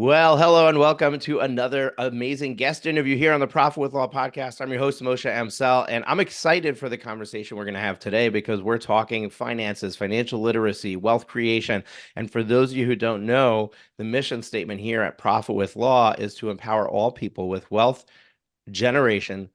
Well, hello and welcome to another amazing guest interview here on the Profit with Law podcast. I'm your host, Moshe Amsel, and I'm excited for the conversation we're going to have today because we're talking finances, financial literacy, wealth creation. And for those of you who don't know, the mission statement here at Profit with Law is to empower all people with wealth generation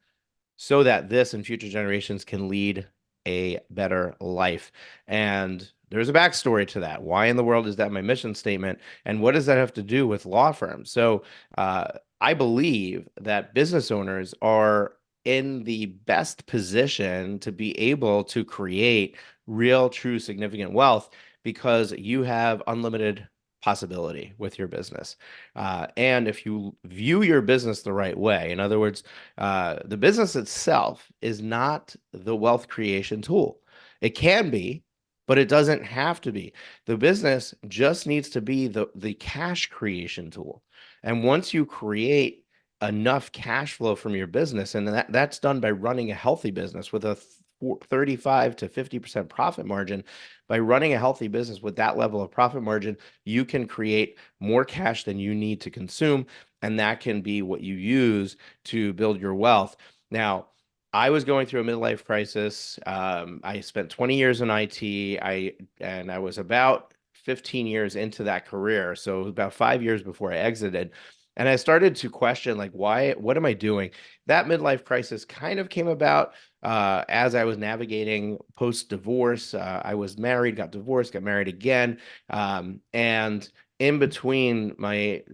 so that this and future generations can lead a better life. And there's a backstory to that. Why in the world is that my mission statement? And what does that have to do with law firms? So I believe that business owners are in the best position to be able to create real, true, significant wealth because you have unlimited possibility with your business. And if you view your business the right way, in other words, the business itself is not the wealth creation tool. It can be, but it doesn't have to be. The business just needs to be the cash creation tool. And once you create enough cash flow from your business, and that's done by running a healthy business with a 35 to 50% profit margin. By running a healthy business with that level of profit margin, you can create more cash than you need to consume, and that can be what you use to build your wealth. Now, I was going through a midlife crisis. I spent 20 years in IT. I was about 15 years into that career, so it was about 5 years before I exited. And I started to question, like, what am I doing? That midlife crisis kind of came about as I was navigating post-divorce. I was married, got divorced, got married again. And in between my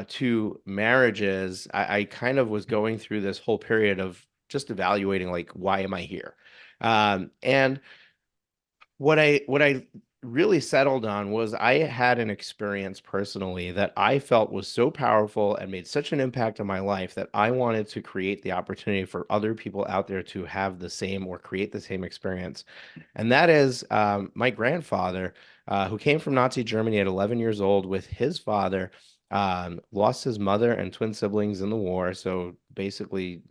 two marriages, I kind of was going through this whole period of just evaluating, like, why am I here? And what I really settled on was I had an experience personally that I felt was so powerful and made such an impact on my life that I wanted to create the opportunity for other people out there to have the same or create the same experience. And that is my grandfather, who came from Nazi Germany at 11 years old with his father. Lost his mother and twin siblings in the war. So basically,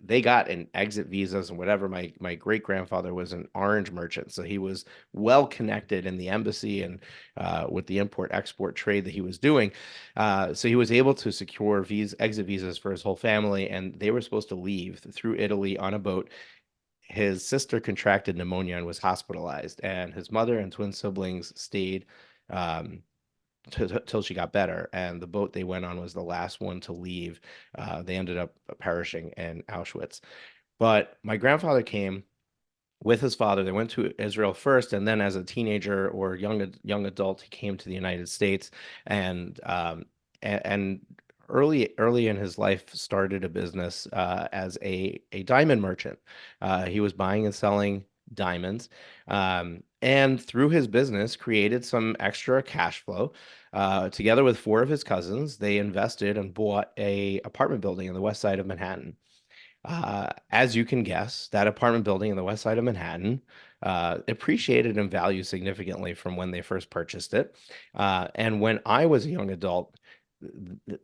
they got an exit visas and whatever. My great grandfather was an orange merchant, so he was well connected in the embassy and with the import export trade that he was doing. So he was able to secure exit visas for his whole family, and they were supposed to leave through Italy on a boat. His sister contracted pneumonia and was hospitalized, and his mother and twin siblings stayed. Till she got better, and the boat they went on was the last one to leave. They ended up perishing in Auschwitz. But my grandfather came with his father. They went to Israel first, and then as a teenager or young adult, he came to the United States, and and early in his life started a business as a diamond merchant. He was buying and selling diamonds, and through his business created some extra cash flow. Together with four of his cousins, they invested and bought a apartment building in the west side of Manhattan. As you can guess, that apartment building in the west side of Manhattan appreciated in value significantly from when they first purchased it. And when I was a young adult,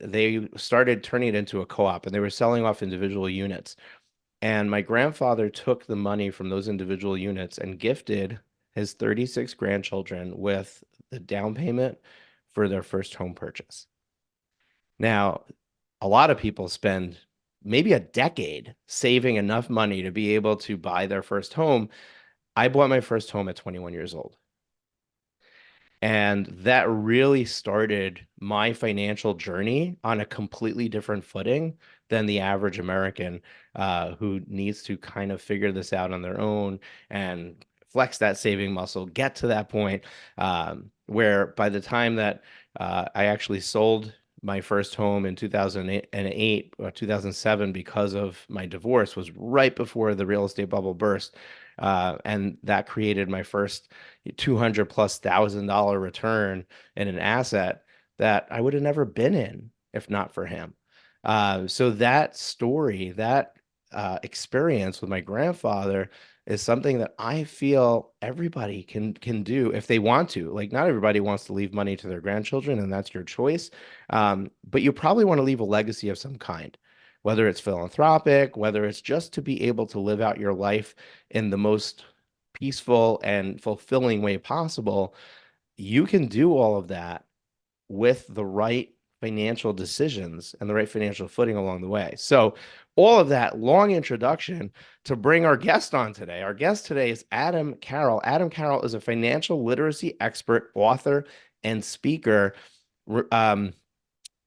they started turning it into a co-op, and they were selling off individual units. And my grandfather took the money from those individual units and gifted his 36 grandchildren with the down payment for their first home purchase. Now, a lot of people spend maybe a decade saving enough money to be able to buy their first home. I bought my first home at 21 years old. And that really started my financial journey on a completely different footing than the average American who needs to kind of figure this out on their own and flex that saving muscle, get to that point where by the time that I actually sold my first home in 2008 or 2007 because of my divorce was right before the real estate bubble burst. And that created my first 200 plus $1,000 return in an asset that I would have never been in if not for him. So that story, that experience with my grandfather is something that I feel everybody can do if they want to. Like, not everybody wants to leave money to their grandchildren, and that's your choice. But you probably want to leave a legacy of some kind, whether it's philanthropic, whether it's just to be able to live out your life in the most peaceful and fulfilling way possible. You can do all of that with the right financial decisions and the right financial footing along the way. So, all of that long introduction to bring our guest on today. Our guest today is Adam Carroll. Adam Carroll is a financial literacy expert, author, and speaker. Um,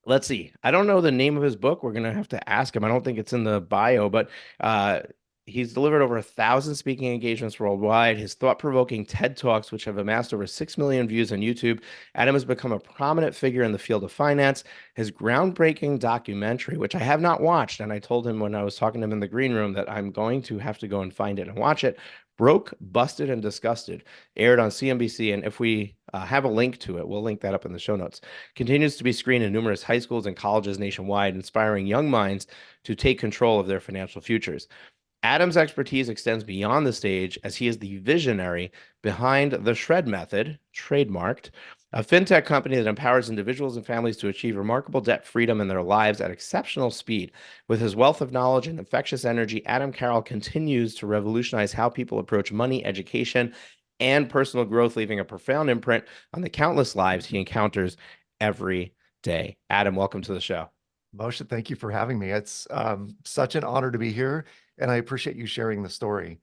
let's see. I don't know the name of his book. We're gonna have to ask him. I don't think it's in the bio, but uh, he's delivered over 1,000 speaking engagements worldwide. His thought-provoking TED Talks, which have amassed over 6 million views on YouTube. Adam has become a prominent figure in the field of finance. His groundbreaking documentary, which I have not watched, and I told him when I was talking to him in the green room that I'm going to have to go and find it and watch it. Broke, Busted, and Disgusted aired on CNBC, and if we have a link to it, we'll link that up in the show notes. Continues to be screened in numerous high schools and colleges nationwide, inspiring young minds to take control of their financial futures. Adam's expertise extends beyond the stage as he is the visionary behind the Shred Method, trademarked, a fintech company that empowers individuals and families to achieve remarkable debt freedom in their lives at exceptional speed. With his wealth of knowledge and infectious energy, Adam Carroll continues to revolutionize how people approach money, education, and personal growth, leaving a profound imprint on the countless lives he encounters every day. Adam, welcome to the show. Moshe, thank you for having me. It's such an honor to be here, and I appreciate you sharing the story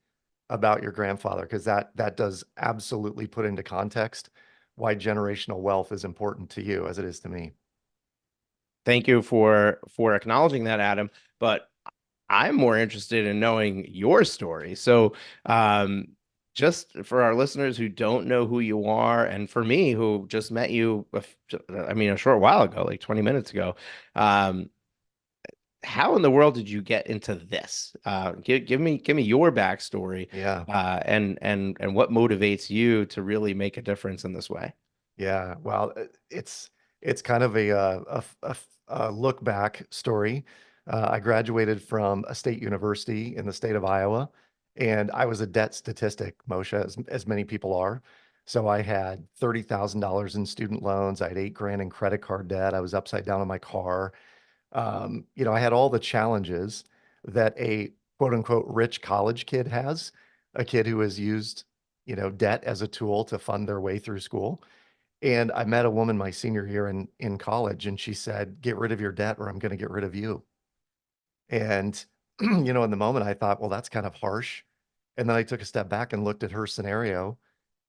about your grandfather because that does absolutely put into context why generational wealth is important to you as it is to me. Thank you for acknowledging that, Adam. But I'm more interested in knowing your story. So, um, just for our listeners who don't know who you are, and for me who just met you, I mean, a short while ago, like 20 minutes ago, um, how in the world did you get into this? Give me your backstory, Yeah, and what motivates you to really make a difference in this way. yeah. Well, it's kind of a look back story. I graduated from a state university in the state of Iowa, and I was a debt statistic, Moshe, as many people are. So I had $30,000 in student loans. I had 8 grand in credit card debt. I was upside down on my car. I had all the challenges that a quote unquote rich college kid has, a kid who has used, debt as a tool to fund their way through school. And I met a woman my senior year in college, and she said, "Get rid of your debt, or I'm going to get rid of you." And in the moment, I thought, well, that's kind of harsh. And then I took a step back and looked at her scenario,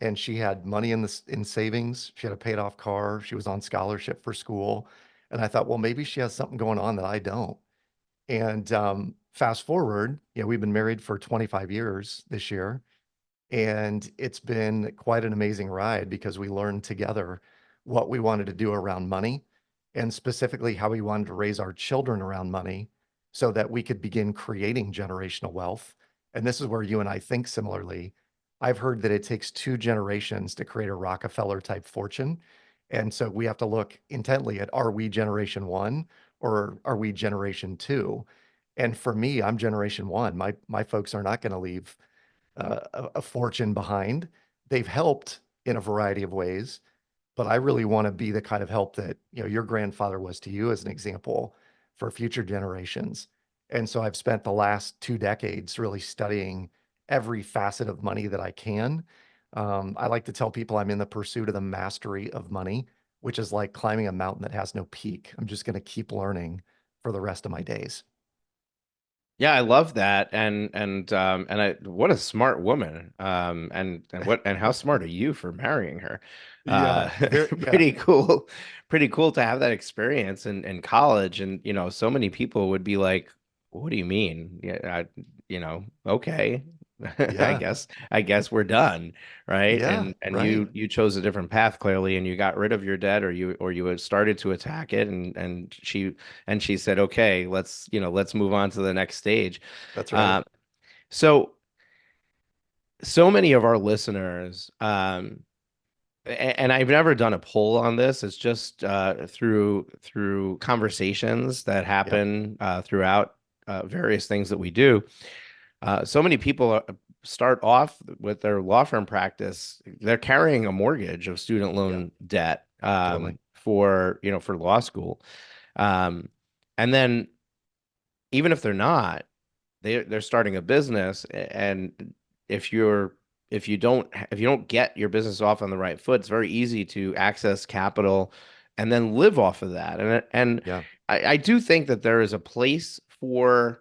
and she had money in savings. She had a paid off car. She was on scholarship for school. And I thought, well, maybe she has something going on that I don't. And fast forward, we've been married for 25 years this year. And it's been quite an amazing ride because we learned together what we wanted to do around money and specifically how we wanted to raise our children around money so that we could begin creating generational wealth. And this is where you and I think similarly. I've heard that it takes 2 generations to create a Rockefeller type fortune. And so we have to look intently at, are we generation one or are we generation two? And for me, I'm generation one. My folks are not going to leave a fortune behind. They've helped in a variety of ways, but I really want to be the kind of help that, your grandfather was to you as an example for future generations. And so I've spent the last 2 decades really studying every facet of money that I can. I like to tell people I'm in the pursuit of the mastery of money, which is like climbing a mountain that has no peak. I'm just going to keep learning for the rest of my days. Yeah, I love that, and I what a smart woman, and how smart are you for marrying her? Yeah, very, yeah, Pretty cool, pretty cool to have that experience in college, and so many people would be like, "What do you mean?" Yeah, okay, yeah, I guess we're done, right? yeah, And right. you chose a different path clearly, and you got rid of your debt, or you had started to attack it, and she said, "Okay, let's move on to the next stage." That's right. Uh, so so many of our listeners, and I've never done a poll on this. It's just through conversations that Yep. happen throughout various things that we do. So many people start off with their law firm practice. They're carrying a mortgage of student Yeah, loan debt totally. for law school, um, and then even if they're not, they're starting a business, and if you're if you don't get your business off on the right foot, it's very easy to access capital and then live off of that. And Yeah. I do think that there is a place for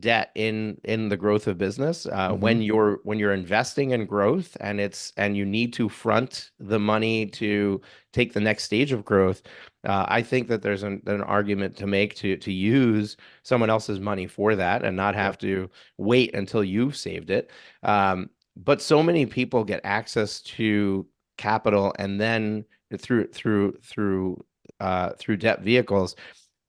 debt in the growth of business Hmm. when you're investing in growth and you need to front the money to take the next stage of growth. I think that there's an argument to make to use someone else's money for that and not Yep. have to wait until you've saved it. But so many people get access to capital and then through debt vehicles,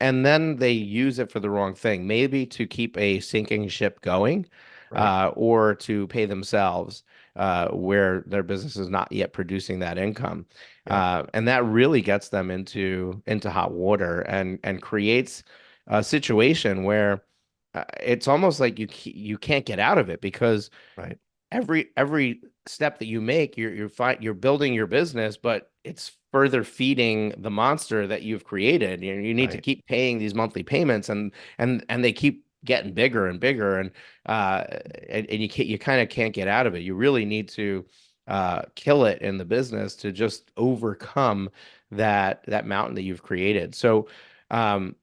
and then they use it for the wrong thing, maybe to keep a sinking ship going, Right. or to pay themselves where their business is not yet producing that income. Yep. And that really gets them into hot water and creates a situation where it's almost like you can't get out of it because Right. every step that you make, you're building your business, but it's further feeding the monster that you've created. You need to Right. keep paying these monthly payments, and they keep getting bigger and bigger, uh, and you kind of can't get out of it. You really need to kill it in the business to just overcome that mountain that you've created. So, um,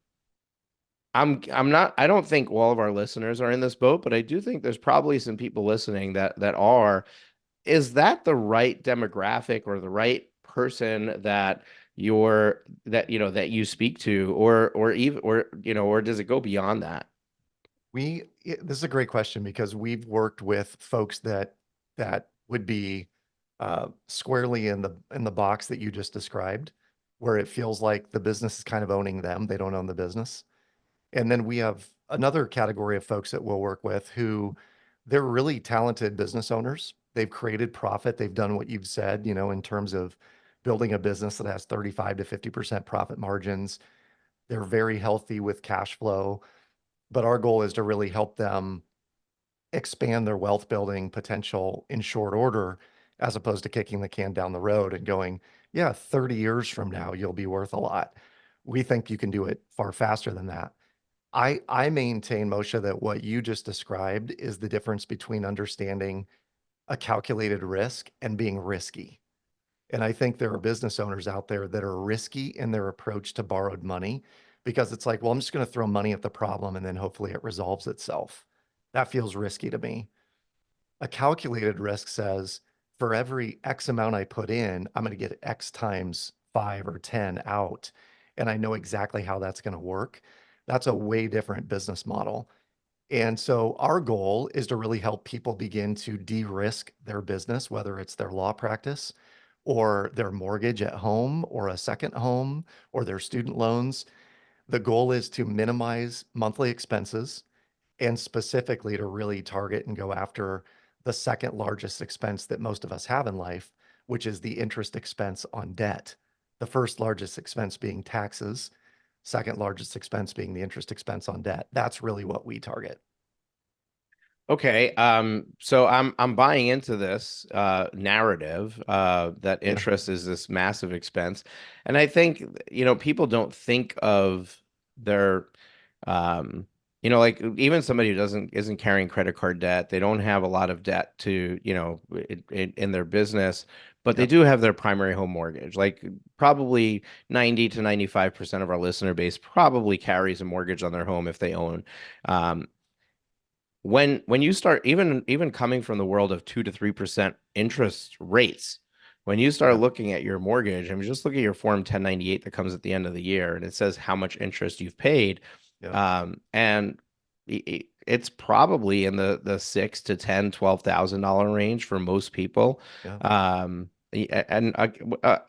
I'm not I don't think all of our listeners are in this boat, but I do think there's probably some people listening that are. Is that the right demographic or the right person that you speak to, or even or does it go beyond that? This is a great question because we've worked with folks that would be squarely in the box that you just described, where it feels like the business is kind of owning them. They don't own the business. And then we have another category of folks that we'll work with who they're really talented business owners. They've created profit. They've done what you've said, in terms of building a business that has 35 to 50% profit margins. They're very healthy with cash flow, but our goal is to really help them expand their wealth building potential in short order, as opposed to kicking the can down the road and going, yeah, 30 years from now, you'll be worth a lot. We think you can do it far faster than that. I maintain, Moshe, that what you just described is the difference between understanding a calculated risk and being risky. And I think there are business owners out there that are risky in their approach to borrowed money because it's like, well, I'm just going to throw money at the problem and then hopefully it resolves itself. That feels risky to me. A calculated risk says for every X amount I put in, I'm going to get X times 5 or 10 out. And I know exactly how that's going to work. That's a way different business model. And so our goal is to really help people begin to de-risk their business, whether it's their law practice or their mortgage at home or a second home or their student loans. The goal is to minimize monthly expenses and specifically to really target and go after the second largest expense that most of us have in life, which is the interest expense on debt. The first largest expense being taxes, second largest expense being the interest expense on debt. That's really what we target. Okay, so I'm buying into this narrative that Yeah. interest is this massive expense, and I think people don't think of their, um, like even somebody who doesn't isn't carrying credit card debt, they don't have a lot of debt to in their business, but they Yep. do have their primary home mortgage. Like probably 90 to 95% of our listener base probably carries a mortgage on their home if they own. Um, when you start even coming from the world of 2 to 3% interest rates, when you start Yep. looking at your mortgage, I mean, just look at your Form 1098 that comes at the end of the year, and it says how much interest you've paid, Yep. and it's probably in the 6 to 10, $12,000 range for most people. Yep.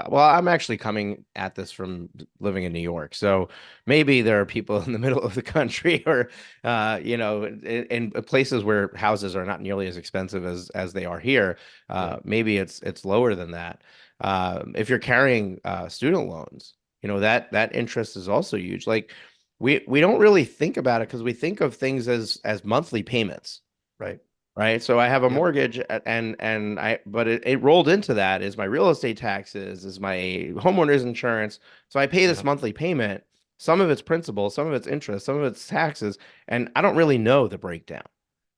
Well, I'm actually coming at this from living in New York, so maybe there are people in the middle of the country or in places where houses are not nearly as expensive as they are here. Right. Maybe it's lower than that. If you're carrying student loans, that interest is also huge. Like we don't really think about it because we think of things as monthly payments, Right. right? So I have a Yep. mortgage and but it rolled into that is my real estate taxes, is my homeowner's insurance. So I pay this Yep. monthly payment. Some of it's principal, some of it's interest, some of it's taxes, and I don't really know the breakdown.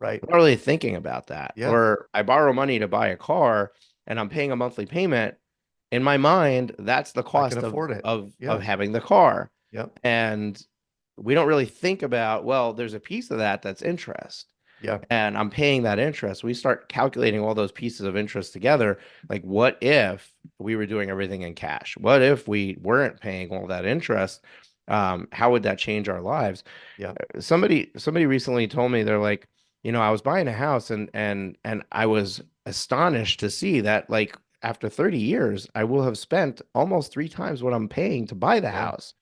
Right. I'm not really thinking about that. Yeah. Or I borrow money to buy a car and I'm paying a monthly payment. in my mind, that's the I can cost afford it. of Yeah. having the car. Yep. And we don't really think about, well, there's a piece of that that's interest. Yeah. And I'm paying that interest. We start calculating all those pieces of interest together. Like, what if we were doing everything in cash? What if we weren't paying all that interest? How would that change our lives? Yeah. Somebody recently told me, they're like, I was buying a house, and I was astonished to see that, like, after 30 years I will have spent almost three times what I'm paying to buy the Yeah. house,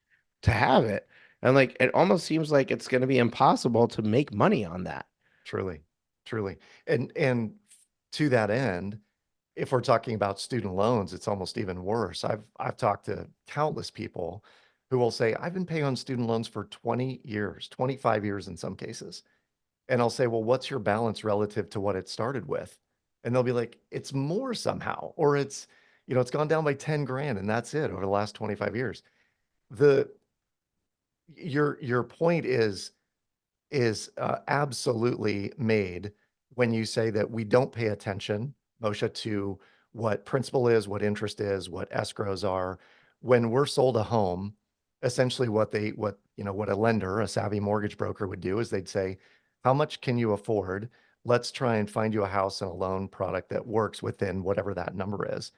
to have it. And like, it almost seems like it's going to be impossible to make money on that. Truly. Truly. And to that end, if we're talking about student loans, it's almost even worse. I've talked to countless people who will say, I've been paying on student loans for 20 years, 25 years in some cases. And I'll say, well, what's your balance relative to what it started with? And they'll be like, it's more somehow, or it's gone down by 10 grand and that's it over the last 25 years. The your point is absolutely made when you say that we don't pay attention, Moshe, to what principal is, what interest is, what escrows are. When we're sold a home, essentially what a lender, a savvy mortgage broker would do is they'd say, how much can you afford? Let's try and find you a house and a loan product that works within whatever that number is.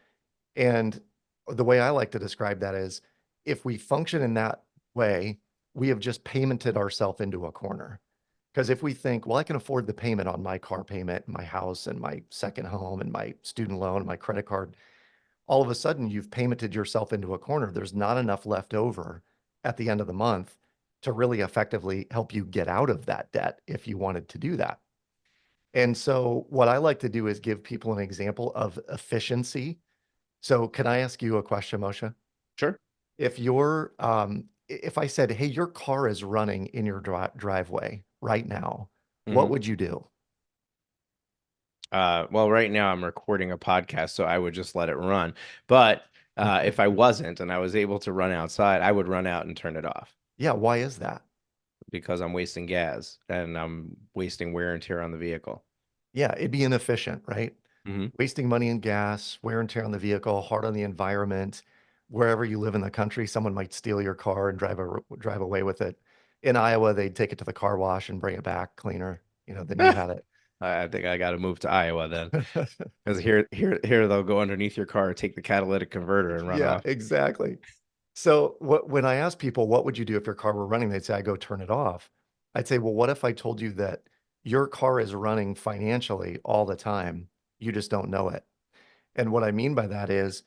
And the way I like to describe that is if we function in that way, we have just paymented ourselves into a corner. Because if we think, well, I can afford the payment on my car payment, my house, and my second home, and my student loan, and my credit card, all of a sudden you've paymented yourself into a corner. There's not enough left over at the end of the month to really effectively help you get out of that debt if you wanted to do that. And so, what I like to do is give people an example of efficiency. So, can I ask you a question, Moshe? Sure. If I said, hey, your car is running in your driveway right now, what Hmm. would you do? Well, right now I'm recording a podcast, so I would just let it run. But if I wasn't and I was able to run outside, I would run out and turn it off, Yeah, why is that? because I'm wasting gas and I'm wasting wear and tear on the vehicle. Yeah, it'd be inefficient, right? Hmm. Wasting money in gas, wear and tear on the vehicle, hard on the environment. Wherever you live in the country, someone might steal your car and drive away with it. In Iowa, they'd take it to the car wash and bring it back cleaner, than you had I think I got to move to Iowa then, it. because here they'll go underneath your car, take the catalytic converter, and run Yeah, off. exactly. So when I ask people, what would you do if your car were running? They'd say, I go turn it off. I'd say, well, what if I told you that your car is running financially all the time? You just don't know it. And what I mean by that is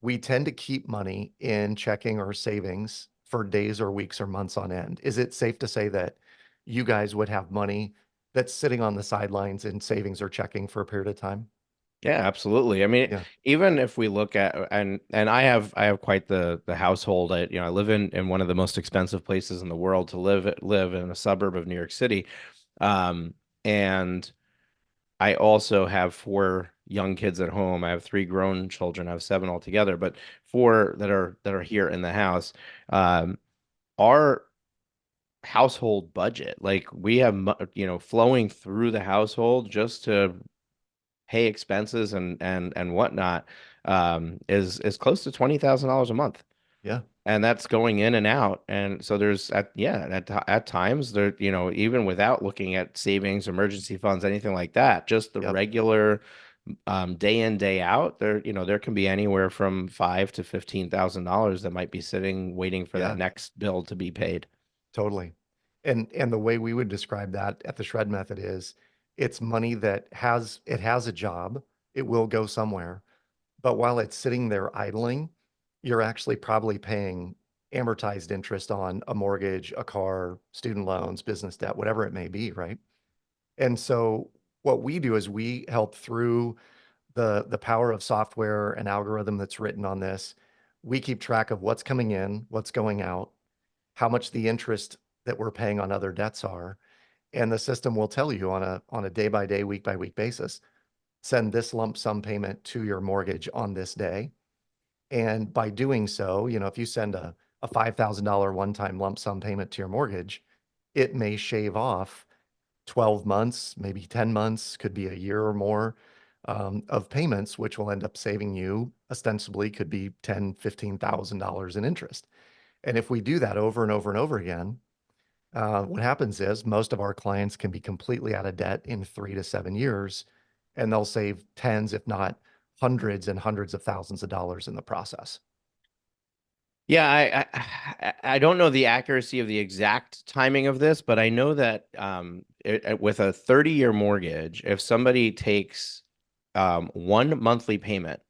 we tend to keep money in checking or savings for days or weeks or months on end. Is it safe to say that you guys would have money that's sitting on the sidelines in savings or checking for a period of time? Yeah, absolutely. I mean, Yeah. even if we look at, and I have quite the household. I live in one of the most expensive places in the world to live in a suburb of New York City. And I also have four young kids at home. I have three grown children. I have seven altogether, but four that are here in the house. Our household budget, like, we have flowing through the household just to pay expenses and whatnot, is close to $20,000 a month. Yeah. And that's going in and out. And so there's at times there, even without looking at savings, emergency funds, anything like that, just the Yep. regular day in, day out, there can be anywhere from five to $15,000 that might be sitting waiting for that Yeah. next bill to be paid. Totally. And the way we would describe that at the shred method is it's money that has a job. It will go somewhere. But while it's sitting there idling, you're actually probably paying amortized interest on a mortgage, a car, student loans, business debt, whatever it may be, right? And so what we do is we help through the power of software and algorithm that's written on this. We keep track of what's coming in, what's going out, how much the interest that we're paying on other debts are. And the system will tell you on a day by day, week by week basis, send this lump sum payment to your mortgage on this day. And by doing so, if you send a $5,000 one-time lump sum payment to your mortgage, it may shave off 12 months, maybe 10 months, could be a year or more of payments, which will end up saving you ostensibly could be $10, $15,000 in interest. And if we do that over and over and over again, what happens is most of our clients can be completely out of debt in 3 to 7 years, and they'll save tens, if not hundreds and hundreds of thousands of dollars in the process. Yeah, I don't know the accuracy of the exact timing of this, but I know that with a 30-year mortgage, if somebody takes one monthly payment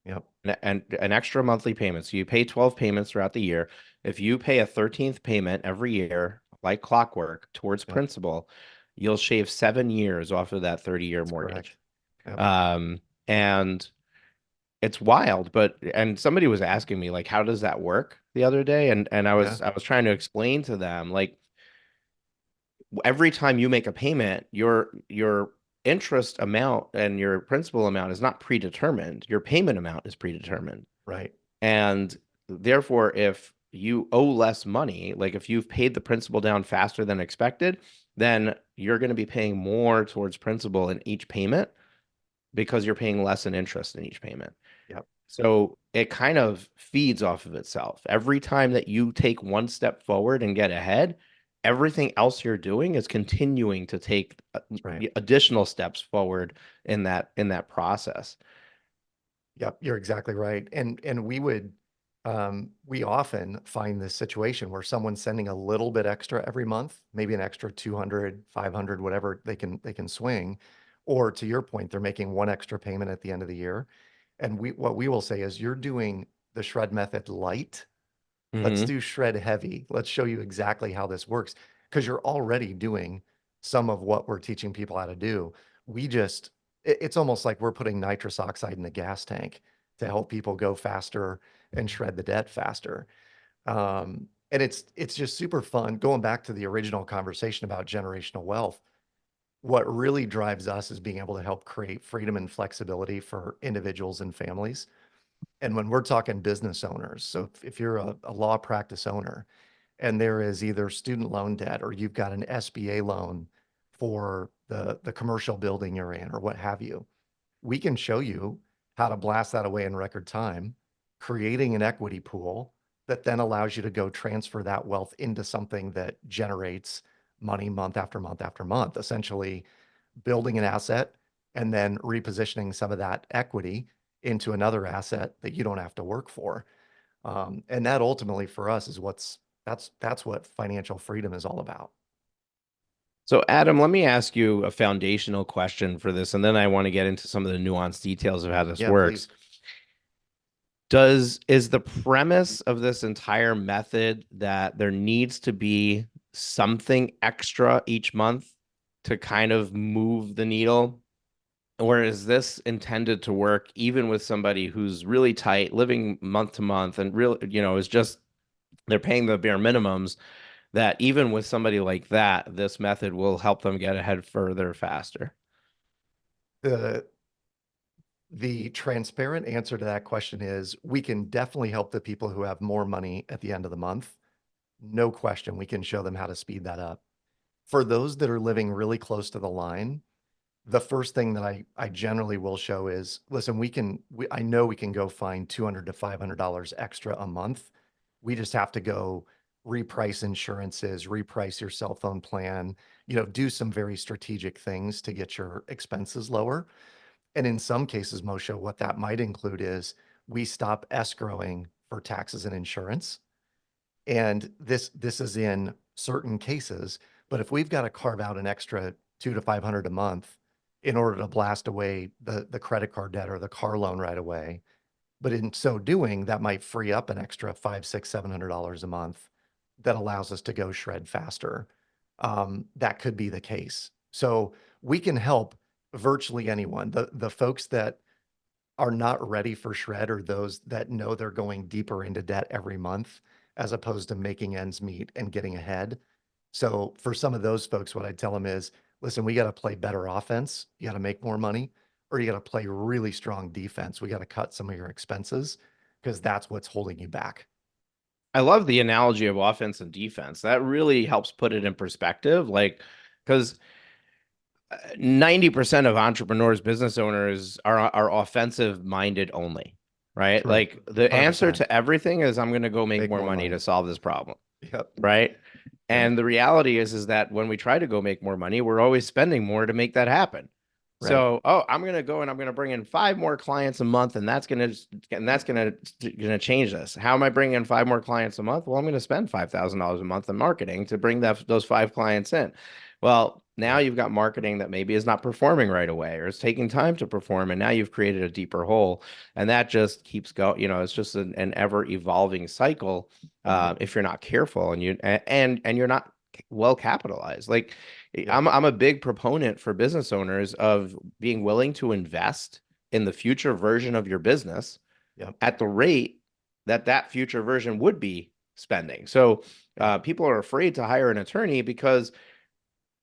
Yep. and an extra monthly payment, so you pay 12 payments throughout the year. If you pay a 13th payment every year, like clockwork, towards Yep. principal, you'll shave 7 years off of that 30-year That's correct. mortgage. Yep. And it's wild, but and somebody was asking me like, how does that work the other day? And I Yeah. was trying to explain to them like every time you make a payment, your interest amount and your principal amount is not predetermined. Your payment amount is predetermined. Right. And therefore, if you owe less money, like if you've paid the principal down faster than expected, then you're going to be paying more towards principal in each payment because you're paying less in interest in each payment. Yep. So it kind of feeds off of itself. Every time that you take one step forward and get ahead, everything else you're doing is continuing to take That's right. additional steps forward in that process. Yep, you're exactly right. And we often find this situation where someone's sending a little bit extra every month, maybe an extra 200, 500, whatever they can swing. Or to your point, they're making one extra payment at the end of the year. And what we will say is you're doing the shred method light. Let's Hmm. do shred heavy. Let's show you exactly how this works because you're already doing some of what we're teaching people how to do. We just, it's almost like we're putting nitrous oxide in the gas tank to help people go faster and shred the debt faster. And it's just super fun. Going back to the original conversation about generational wealth, what really drives us is being able to help create freedom and flexibility for individuals and families. And when we're talking business owners, so if you're a law practice owner and there is either student loan debt or you've got an SBA loan for the commercial building you're in or what have you, we can show you how to blast that away in record time, creating an equity pool that then allows you to go transfer that wealth into something that generates money month after month after month, essentially building an asset and then repositioning some of that equity into another asset that you don't have to work for. And that ultimately for us is that's what financial freedom is all about. So, Adam, let me ask you a foundational question for this, and then I want to get into some of the nuanced details of how this Yeah, works. please. Is the premise of this entire method that there needs to be something extra each month to kind of move the needle? Or is this intended to work even with somebody who's really tight, living month to month, and real, is just they're paying the bare minimums, that even with somebody like that, this method will help them get ahead further faster? The the transparent answer to that question is we can definitely help the people who have more money at the end of the month. No question, we can show them how to speed that up. For those that are living really close to the line, the first thing that I generally will show is, listen, I know we can go find $200 to $500 extra a month. We just have to go reprice insurances, reprice your cell phone plan, do some very strategic things to get your expenses lower. And in some cases, Moshe, what that might include is we stop escrowing for taxes and insurance. And this is in certain cases, but if we've got to carve out an extra 200 to 500 a month in order to blast away the credit card debt or the car loan right away, but in so doing, that might free up an extra five, six, $700 a month that allows us to go shred faster. That could be the case. So we can help virtually anyone. The folks that are not ready for shred or those that know they're going deeper into debt every month as opposed to making ends meet and getting ahead. So for some of those folks, what I tell them is, listen, we got to play better offense. You got to make more money, or you got to play really strong defense. We got to cut some of your expenses because that's what's holding you back. I love the analogy of offense and defense. That really helps put it in perspective. Like, because 90% of entrepreneurs, business owners are offensive minded only, right? True. Like the answer 100%. to everything is I'm going to go make Make more more money to money. solve this problem, Yep. right? Yep. And the reality is that when we try to go make more money, we're always spending more to make that happen. Right. So, oh, I'm gonna go and I'm gonna bring in five more clients a month, and that's gonna change this. How am I bringing in five more clients a month? Well, I'm gonna spend $5,000 a month in marketing to bring those five clients in. Well, now Yep. you've got marketing that maybe is not performing right away, or it's taking time to perform, and now you've created a deeper hole, and that just keeps going. It's just an ever evolving cycle Yep. if you're not careful and you're not well capitalized. Like Yep. I'm a big proponent for business owners of being willing to invest in the future version of your business Yep. at the rate that that future version would be spending. So Yep. people are afraid to hire an attorney because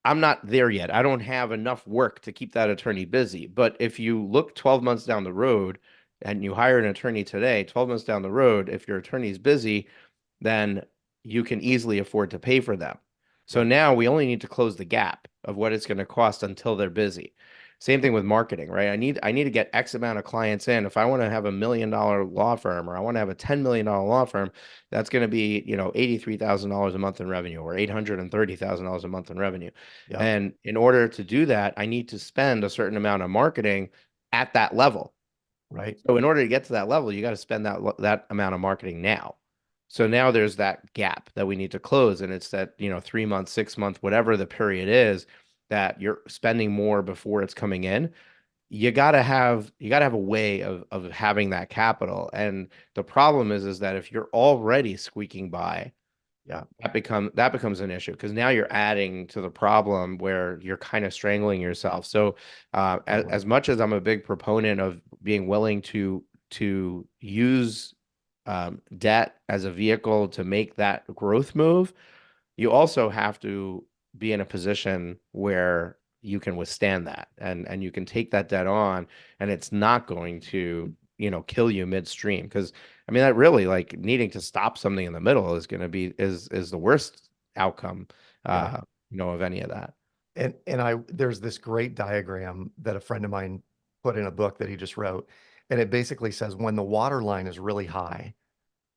I'm not there yet. I don't have enough work to keep that attorney busy. But if you look 12 months down the road and you hire an attorney today, 12 months down the road, if your attorney's busy, then you can easily afford to pay for them. So Right. now we only need to close the gap of what it's going to cost until they're busy. Same thing with marketing, right? I need to get X amount of clients in. If I want to have $1 million law firm or I want to have a $10 million law firm, that's going to be, $83,000 a month in revenue or $830,000 a month in revenue. Yep. And in order to do that, I need to spend a certain amount of marketing at that level. Right. So in order to get to that level, you got to spend that amount of marketing now. So now there's that gap that we need to close, and it's that 3 month, 6 month, whatever the period is that you're spending more before it's coming in. You gotta have a way of having that capital. And the problem is that if you're already squeaking by, Yeah. that becomes an issue because now you're adding to the problem where you're kind of strangling yourself. So, as Totally. much as I'm a big proponent of being willing to use debt as a vehicle to make that growth move, you also have to be in a position where you can withstand that and you can take that debt on and it's not going to, kill you midstream. Because I mean that really like needing to stop something in the middle is going to be is the worst outcome Yeah. of any of that. And I there's this great diagram that a friend of mine put in a book that he just wrote, and it basically says when the water line is really high,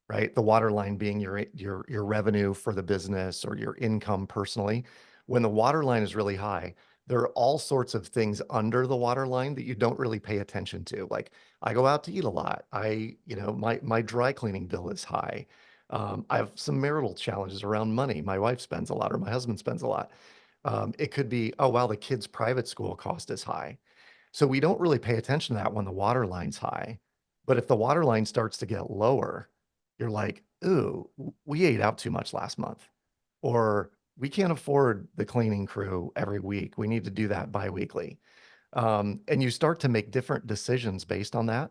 right? The water line being your revenue for the business or your income personally. When the water line is really high, there are all sorts of things under the water line that you don't really pay attention to. Like I go out to eat a lot. My dry cleaning bill is high. I have some marital challenges around money. My wife spends a lot or my husband spends a lot. It could be, oh, wow, the kid's private school cost is high. So we don't really pay attention to that when the water line's high. But if the water line starts to get lower, you're like, ooh, we ate out too much last month. Or we can't afford the cleaning crew every week. We need to do that biweekly. And you start to make different decisions based on that.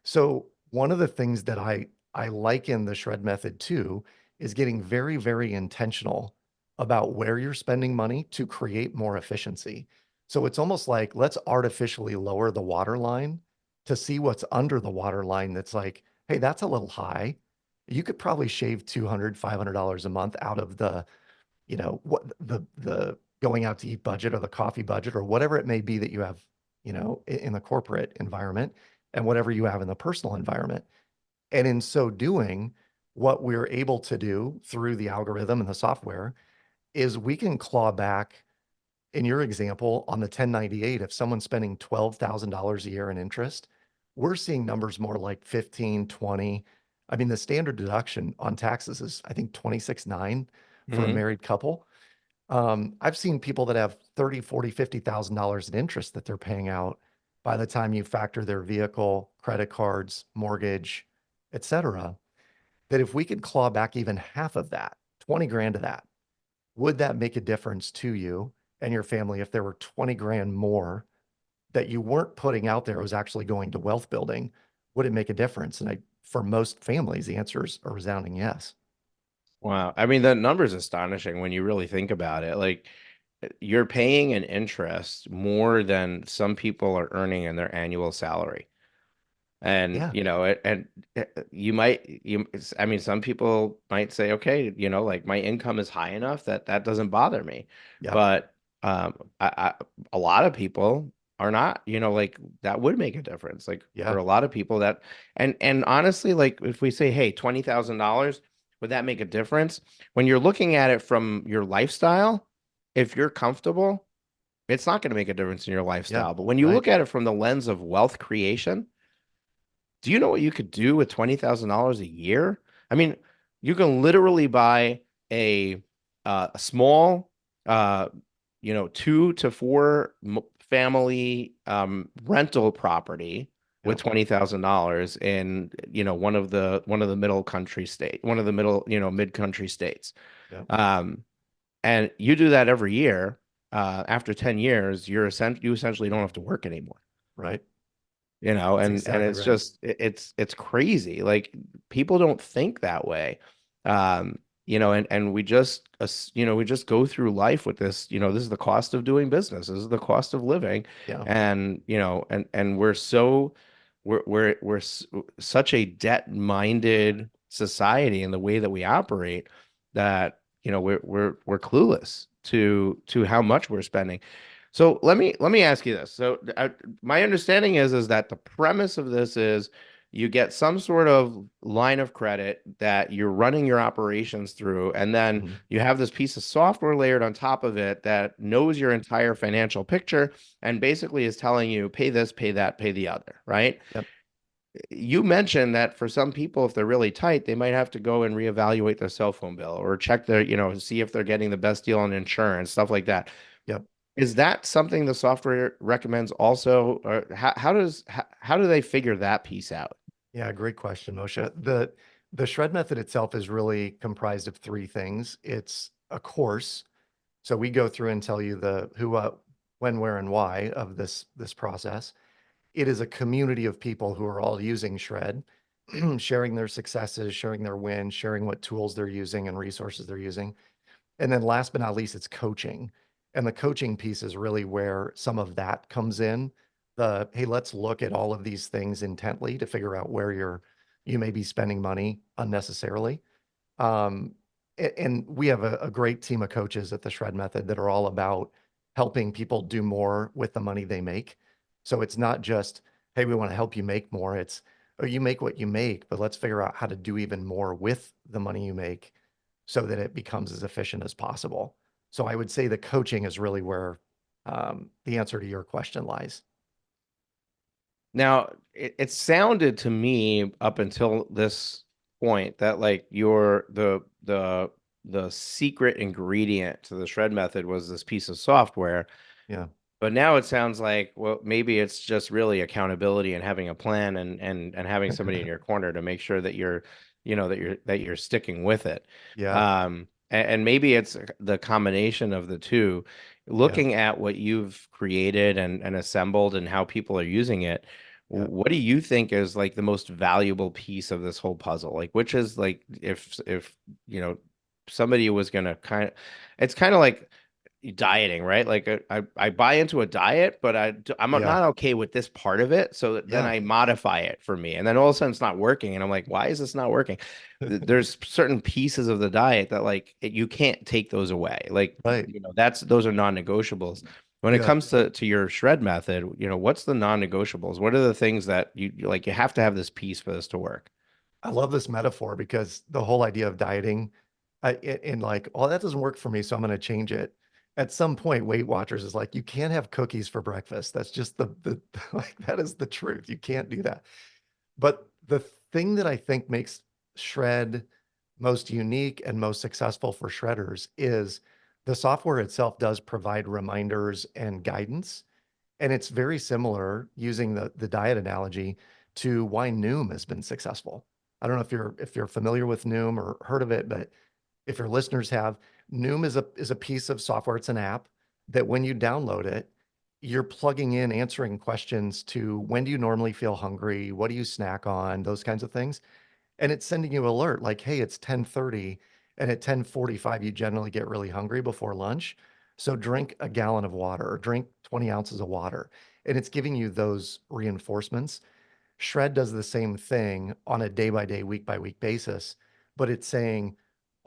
So one of the things that I like in the shred method too is getting very, very intentional about where you're spending money to create more efficiency. So it's almost like let's artificially lower the water line to see what's under the water line that's like, hey, that's a little high. You could probably shave $200, $500 a month out of what the going out to eat budget or the coffee budget or whatever it may be that you have, in the corporate environment and whatever you have in the personal environment. And in so doing, what we're able to do through the algorithm and the software is we can claw back in your example on the 1098, if someone's spending $12,000 a year in interest, we're seeing numbers more like 15, 20. I mean, the standard deduction on taxes is, I think, 26.9 for a Mhm. married couple. I've seen people that have 30, 40, $50,000 in interest that they're paying out by the time you factor their vehicle, credit cards, mortgage, et cetera, that if we could claw back even half of that, 20 grand of that, would that make a difference to you and your family if there were 20 grand more that you weren't putting out there, it was actually going to wealth building? Would it make a difference? And for most families, the answer is a resounding yes. Wow. I mean, the number is astonishing when you really think about it. Like you're paying an interest more than some people are earning in their annual salary. And Yeah. you might you I mean some people might say, okay, like my income is high enough that that doesn't bother me. Yep. But a lot of people are not, like that would make a difference. Like for Yeah. a lot of people that, and honestly, like if we say, hey, $20,000, would that make a difference? When you're looking at it from your lifestyle, if you're comfortable, it's not going to make a difference in your Yeah. lifestyle. But when you Right. look at it from the lens of wealth creation, do you know what you could do with $20,000 a year? I mean, you can literally buy a a small, uh, 2 to 4 family rental property with Yep. $20,000 in, one of the middle country state, one of the middle, mid country states. Yep. Um, and you do that every year. After 10 years, you essentially don't have to work anymore. Right. That's And exactly it's right. just it's crazy. Like people don't think that way. um and we just go through life with this. This is the cost of doing business, this is the cost of living. Yeah. And we're such a debt-minded society in the way that we operate, that we're clueless to how much we're spending. So let me ask you this. So my understanding is that the premise of this is you get some sort of line of credit that you're running your operations through, and then Mhm. you have this piece of software layered on top of it that knows your entire financial picture and basically is telling you pay this, pay that, pay the other, right? Yep. You mentioned that for some people, if they're really tight, they might have to go and reevaluate their cell phone bill or check see if they're getting the best deal on insurance, stuff like that. Yep. Is that something the software recommends also, or how do they figure that piece out? Yeah, great question, Moshe. The shred method itself is really comprised of three things. It's a course. So we go through and tell you the who, what, when, where, and why of this process. It is a community of people who are all using Shred, sharing their successes, sharing their wins, sharing what tools they're using and resources they're using. And then last but not least, it's coaching. And the coaching piece is really where some of that comes in. The, hey, let's look at all of these things intently to figure out where you may be spending money unnecessarily. Um, and we have a great team of coaches at the Shred Method that are all about helping people do more with the money they make. So it's not just, hey, we want to help you make more. It's, oh, you make what you make, but let's figure out how to do even more with the money you make so that it becomes as efficient as possible. So I would say the coaching is really where the answer to your question lies. Now, it sounded to me up until this point that like the secret ingredient to the shred method was this piece of software. Yeah. But now it sounds like, well, maybe it's just really accountability and having a plan and having somebody in your corner to make sure that you're sticking with it. Yeah. And maybe it's the combination of the two. Yeah. Looking at what you've created and assembled and how people are using it, Yeah. what do you think is like the most valuable piece of this whole puzzle? Like, which is like if somebody was gonna it's kind of like dieting, right? Like I buy into a diet, but I'm Yeah. not okay with this part of it. So then Yeah. I modify it for me. And then all of a sudden it's not working. And I'm like, why is this not working? There's certain pieces of the diet that like you can't take those away. Like, Right. those are non-negotiables. When it Yeah. comes to your shred method, what's the non-negotiables? What are the things that you have to have this piece for this to work? I love this metaphor because the whole idea of dieting, and like, oh, that doesn't work for me, so I'm going to change it. At some point, Weight Watchers is like, you can't have cookies for breakfast. That's just the like that is the truth. You can't do that. But the thing that I think makes Shred most unique and most successful for shredders is the software itself does provide reminders and guidance. And it's very similar using the diet analogy to why Noom has been successful. I don't know if you're familiar with Noom or heard of it, but if your listeners have, Noom is a piece of software. It's an app that when you download it, you're plugging in answering questions to when do you normally feel hungry? What do you snack on? Those kinds of things. And it's sending you alert like, hey, it's 10:30 and at 10:45 you generally get really hungry before lunch. So drink a gallon of water or drink 20 ounces of water. And it's giving you those reinforcements. Shred does the same thing on a day by day, week by week basis, but it's saying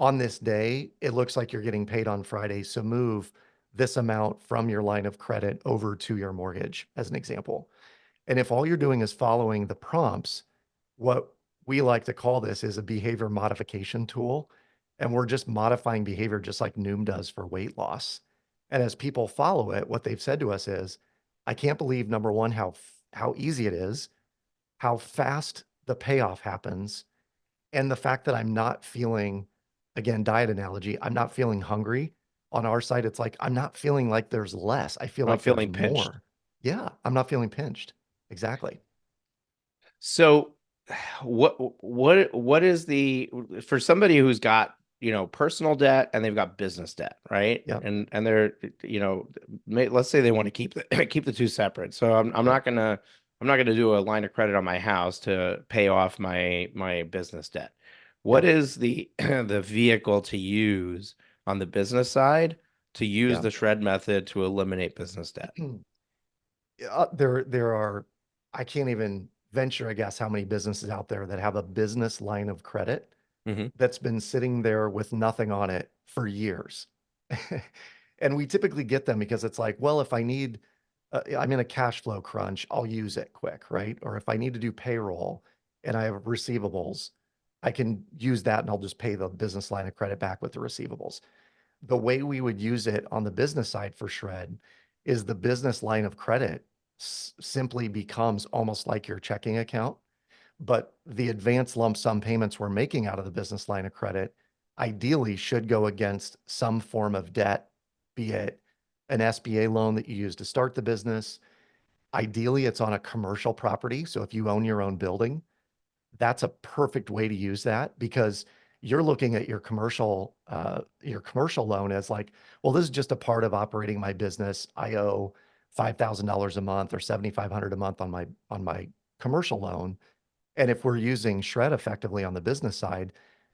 on this day, it looks like you're getting paid on Friday. So move this amount from your line of credit over to your mortgage, as an example. And if all you're doing is following the prompts, what we like to call this is a behavior modification tool. And we're just modifying behavior just like Noom does for weight loss. And as people follow it, what they've said to us is, I can't believe, number one, how easy it is, how fast the payoff happens, and the fact that I'm not feeling, again, diet analogy, I'm not feeling hungry. On our side, it's like, I'm not feeling like there's less. I feel Not like there's feeling pinched. more. Yeah, I'm not feeling pinched. Exactly. So what is the for somebody who's got, personal debt and they've got business debt, right? Yep. And they're, let's say they want to keep the keep the two separate. So Yep. I'm not gonna do a line of credit on my house to pay off my business debt. What Yep. is the the vehicle to use on the business side to use Yeah. the shred method to eliminate business debt? There are, I can't even venture a guess how many businesses out there that have a business line of credit Hmm. that's been sitting there with nothing on it for years. And we typically get them because it's like, well, if I need, I'm in a cash flow crunch, I'll use it quick, right? Or if I need to do payroll and I have receivables, I can use that and I'll just pay the business line of credit back with the receivables. The way we would use it on the business side for Shred is the business line of credit simply becomes almost like your checking account, but the advanced lump sum payments we're making out of the business line of credit ideally should go against some form of debt, be it an SBA loan that you use to start the business. Ideally, it's on a commercial property. So if you own your own building, that's a perfect way to use that because you're looking at your commercial loan as like, well, this is just a part of operating my business. I owe $5,000 a month or 7,500 a month on my commercial loan. And if we're using Shred effectively on the business side,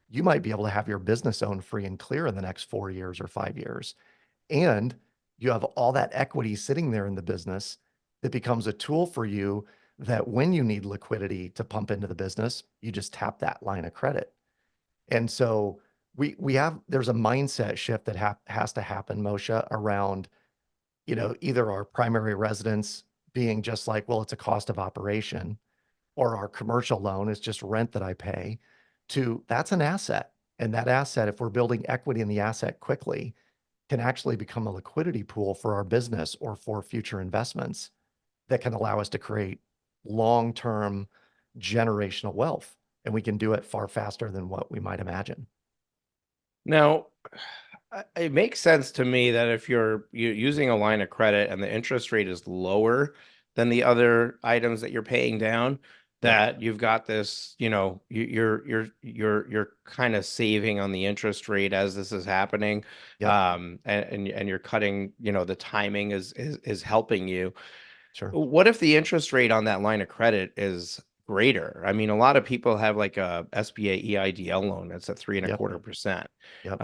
you might be able to have your business owned free and clear in the next 4 years or 5 years. And you have all that equity sitting there in the business that becomes a tool for you that when you need liquidity to pump into the business, you just tap that line of credit. And so there's a mindset shift that has to happen, Moshe, around, either our primary residence being just like, well, it's a cost of operation, or our commercial loan is just rent that I pay, to that's an asset. And that asset, if we're building equity in the asset quickly, can actually become a liquidity pool for our business or for future investments that can allow us to create long-term generational wealth. And we can do it far faster than what we might imagine. Now, it makes sense to me that if you're using a line of credit and the interest rate is lower than the other items that you're paying down, Yep. that you've got this, you're kind of saving on the interest rate as this is happening, Yep. and you're cutting, the timing is helping you. Sure. What if the interest rate on that line of credit is greater? I mean, a lot of people have like a SBA EIDL loan that's at three and a Yep. quarter percent. Yep.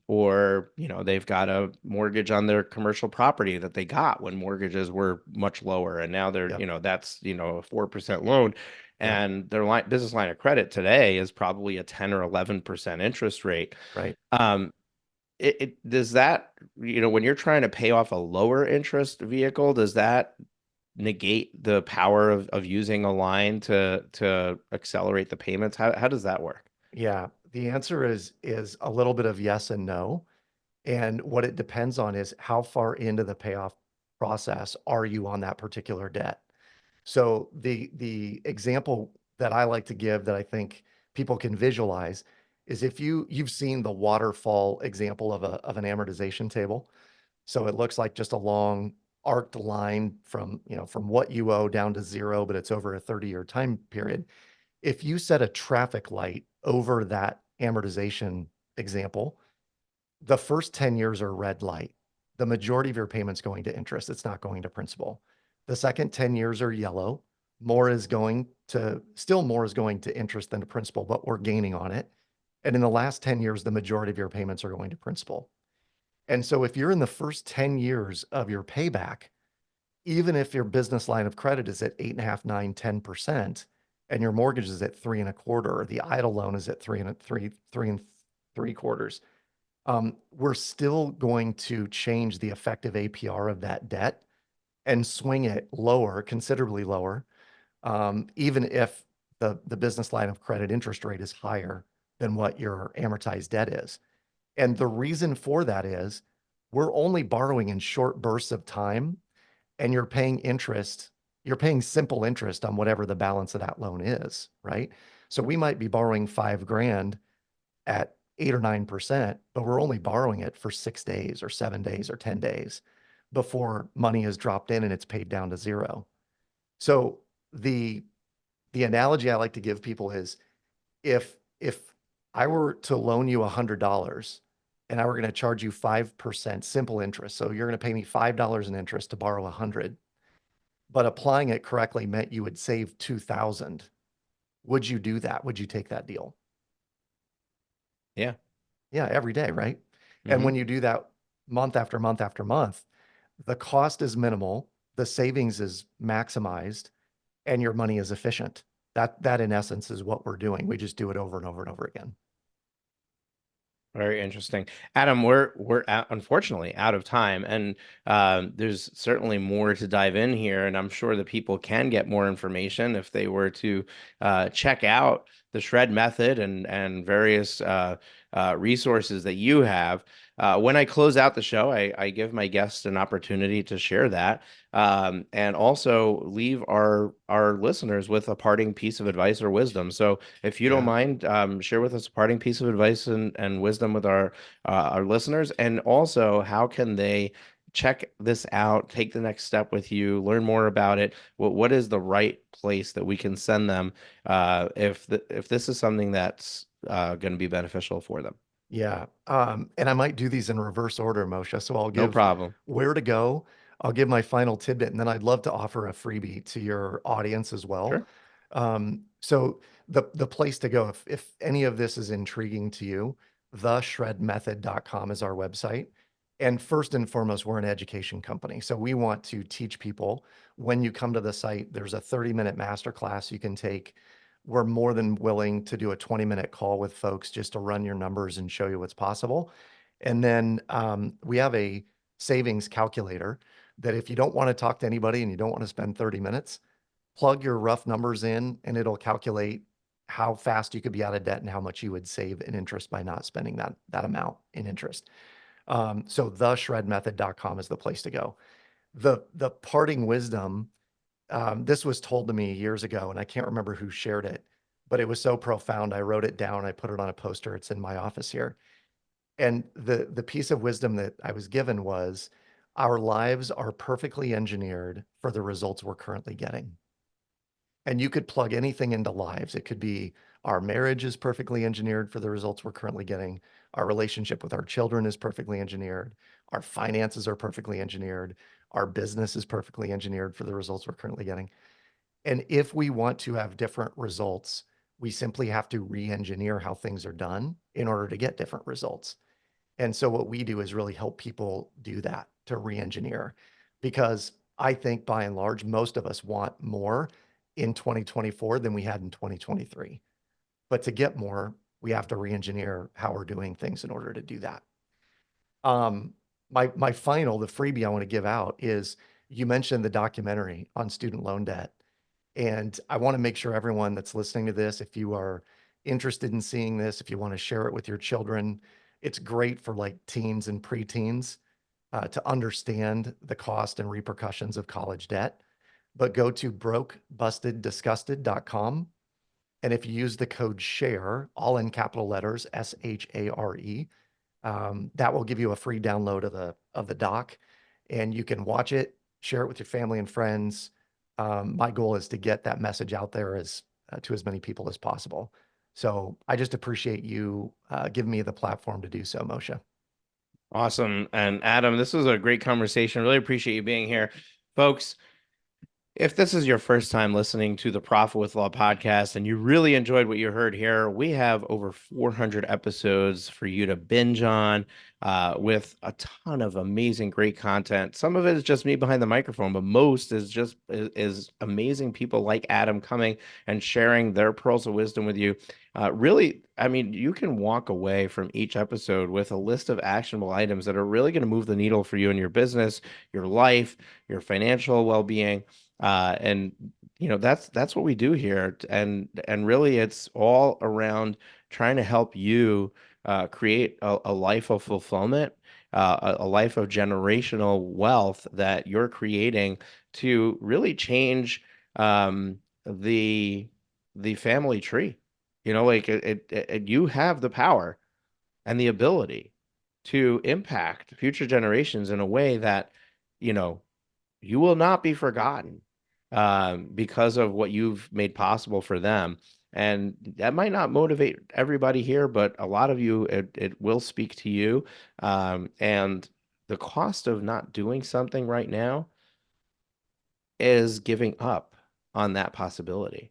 Or, they've got a mortgage on their commercial property that they got when mortgages were much lower. And now they're, Yep. that's, a 4% loan. Yep. And their business line of credit today is probably a 10 or 11% interest rate. Right. Um, does that, when you're trying to pay off a lower interest vehicle, does that negate the power of using a line to accelerate the payments? How does that work? Yeah. The answer is a little bit of yes and no. And what it depends on is how far into the payoff process are you on that particular debt? So the example that I like to give that I think people can visualize is if you've seen the waterfall example of an amortization table. So it looks like just a long arced line from what you owe down to zero, but it's over a 30-year time period. If you set a traffic light over that amortization example, the first 10 years are red light. The majority of your payment's going to interest. It's not going to principal. The second 10 years are yellow. More is going to interest than to principal, but we're gaining on it. And in the last 10 years, the majority of your payments are going to principal. And so if you're in the first 10 years of your payback, even if your business line of credit is at 8.5, 9, 10%, and your mortgage is at 3.25, or the idle loan is at three and three and three quarters, we're still going to change the effective APR of that debt and swing it lower, considerably lower, even if the business line of credit interest rate is higher than what your amortized debt is. And the reason for that is we're only borrowing in short bursts of time, and you're paying interest, you're paying simple interest on whatever the balance of that loan is, right? So we might be borrowing 5 grand at 8 or 9%, but we're only borrowing it for 6 days or 7 days or 10 days before money is dropped in and it's paid down to zero. So the the analogy I like to give people is if I were to loan you $100 and I were going to charge you 5% simple interest, so you're going to pay me $5 in interest to borrow 100, but applying it correctly meant you would save 2,000. Would you do that? Would you take that deal? Yeah. Yeah, every day, right? And Hmm. when you do that month after month after month, the cost is minimal, the savings is maximized, and your money is efficient. That in essence is what we're doing. We just do it over and over and over again. Very interesting. Adam, we're out, unfortunately out of time, and there's certainly more to dive in here, and I'm sure that people can get more information if they were to check out the shred method and various resources that you have. When I close out the show, I give my guests an opportunity to share that, and also leave our listeners with a parting piece of advice or wisdom. So if you don't Yeah. mind, share with us a parting piece of advice and wisdom with our listeners, and also how can they check this out, take the next step with you, learn more about it. What is the right place that we can send them if this is something that's going to be beneficial for them? Yeah. And I might do these in reverse order, Moshe. So I'll No give problem. where to go. I'll give my final tidbit, and then I'd love to offer a freebie to your audience as well. Sure. So the place to go, if any of this is intriguing to you, theshredmethod.com is our website. And first and foremost, we're an education company. So we want to teach people when you come to the site, there's a 30-minute masterclass you can take. We're more than willing to do a 20-minute call with folks just to run your numbers and show you what's possible. And then we have a savings calculator that if you don't want to talk to anybody and you don't want to spend 30 minutes, plug your rough numbers in and it'll calculate how fast you could be out of debt and how much you would save in interest by not spending that amount in interest. So theshredmethod.com is the place to go. The parting wisdom, this was told to me years ago, and I can't remember who shared it, but it was so profound. I wrote it down. I put it on a poster. It's in my office here. And the piece of wisdom that I was given was our lives are perfectly engineered for the results we're currently getting. And you could plug anything into lives. It could be our marriage is perfectly engineered for the results we're currently getting. Our relationship with our children is perfectly engineered. Our finances are perfectly engineered. Our business is perfectly engineered for the results we're currently getting. And if we want to have different results, we simply have to re-engineer how things are done in order to get different results. And so what we do is really help people do that, to re-engineer, because I think by and large, most of us want more in 2024 than we had in 2023. But to get more, we have to re-engineer how we're doing things in order to do that. Um, my final, the freebie I want to give out is you mentioned the documentary on student loan debt. And I want to make sure everyone that's listening to this, if you are interested in seeing this, if you want to share it with your children, it's great for like teens and preteens to understand the cost and repercussions of college debt. But go to brokebustedisgusted.com. And if you use the code SHARE, all in capital letters, SHARE, that will give you a free download of the doc, and you can watch it, share it with your family and friends. My goal is to get that message out there as to as many people as possible. So I just appreciate you giving me the platform to do so, Moshe. Awesome. And Adam, this was a great conversation. Really appreciate you being here. Folks, if this is your first time listening to the Profit with Law podcast and you really enjoyed what you heard here, we have over 400 episodes for you to binge on. with a ton of amazing, great content. Some of it is just me behind the microphone, but most is just is amazing people like Adam coming and sharing their pearls of wisdom with you. Really, I mean, you can walk away from each episode with a list of actionable items that are really going to move the needle for you in your business, your life, your financial well-being. And that's what we do here. And really it's all around trying to help you create a life of fulfillment, a life of generational wealth that you're creating to really change the family tree. Like you have the power and the ability to impact future generations in a way that, you know, you will not be forgotten because of what you've made possible for them. And that might not motivate everybody here, but a lot of you, it will speak to you. And the cost of not doing something right now is giving up on that possibility.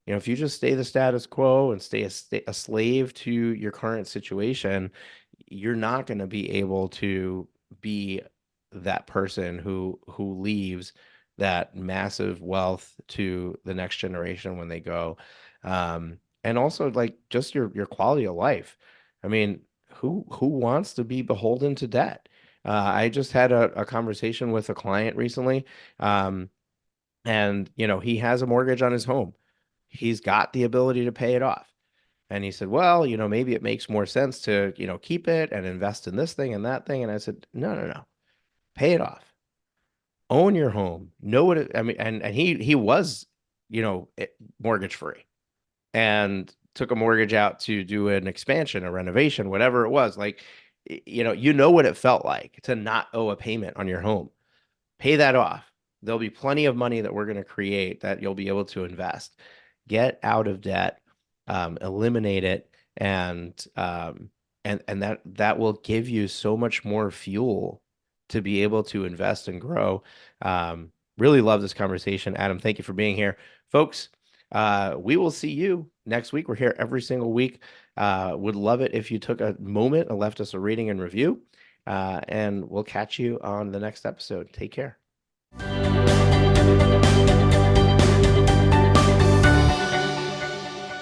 If you just stay the status quo and stay a slave to your current situation, you're not going to be able to be that person who leaves that massive wealth to the next generation when they go. And also like just your quality of life. I mean, who wants to be beholden to debt? I just had a conversation with a client recently. And he has a mortgage on his home. He's got the ability to pay it off. And he said, well, maybe it makes more sense to, keep it and invest in this thing and that thing. And I said, no, no, no, pay it off. Own your home. Know what it, I mean, and he was, mortgage free and took a mortgage out to do an expansion, a renovation, whatever it was. Like, you know what it felt like to not owe a payment on your home. Pay that off. There'll be plenty of money that we're going to create that you'll be able to invest. Get out of debt, eliminate it, and that will give you so much more fuel to be able to invest and grow. Really love this conversation, Adam. Thank you for being here, folks. We will see you next week. We're here every single week. Would love it if you took a moment and left us a rating and review. And we'll catch you on the next episode. Take care.